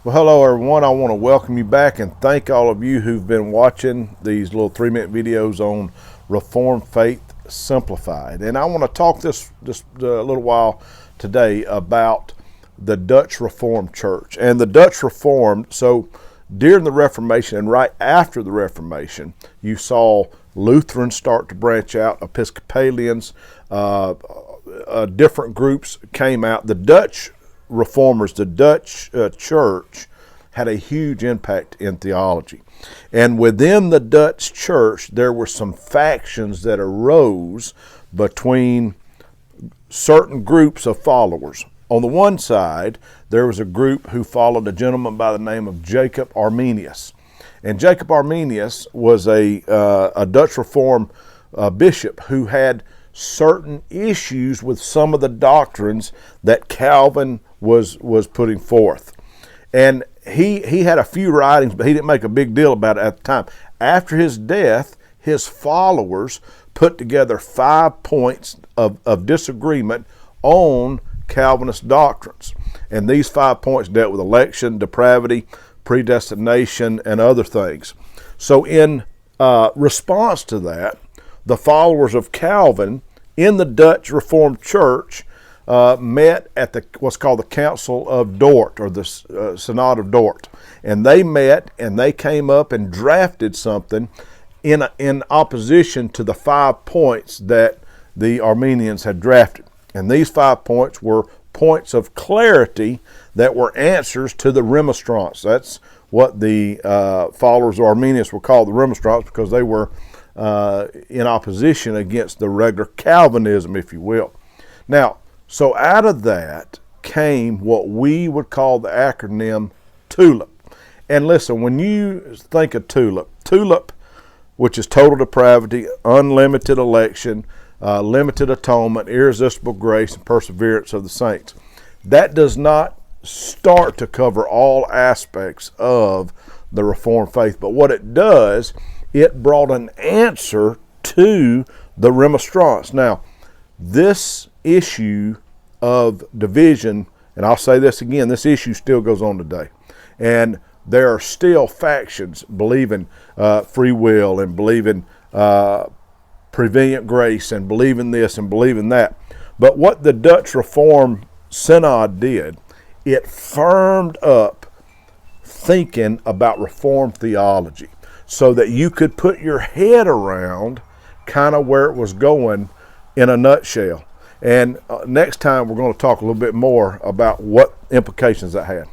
Well, hello everyone. I want to welcome you back and thank all of you who've been watching these little 3-minute videos on Reformed Faith Simplified. And I want to talk this a little while today about the Dutch Reformed Church. And the Dutch Reformed, so during the Reformation and right after the Reformation, you saw Lutherans start to branch out, Episcopalians, different groups came out. The Dutch Reformers, the Dutch church, had a huge impact in theology. And within the Dutch church, there were some factions that arose between certain groups of followers. On the one side, there was a group who followed a gentleman by the name of Jacob Arminius. And Jacob Arminius was a Dutch Reformed bishop who had certain issues with some of the doctrines that Calvin was putting forth. And he had a few writings, but he didn't make a big deal about it at the time. After his death, his followers put together 5 points of disagreement on Calvinist doctrines. And these 5 points dealt with election, depravity, predestination, and other things. So in response to that, the followers of Calvin in the Dutch Reformed Church met at what's called the Council of Dort, or the Synod of Dort. And they met and they came up and drafted something in opposition to the 5 points that the Arminians had drafted. And these 5 points were points of clarity that were answers to the remonstrance. That's what the followers of Arminius were called, the remonstrance, because they were in opposition against the regular Calvinism, if you will. Now, so out of that came what we would call the acronym TULIP. And listen, when you think of TULIP, which is total depravity, unlimited election, limited atonement, irresistible grace, and perseverance of the saints, that does not start to cover all aspects of the Reformed faith. But what it does, it brought an answer to the remonstrance. Now, this issue of division, and I'll say this again, this issue still goes on today. And there are still factions believing free will and believing prevenient grace and believing this and believing that. But what the Dutch Reformed Synod did, it firmed up thinking about Reformed theology so that you could put your head around kind of where it was going in a nutshell. And next time we're going to talk a little bit more about what implications that had.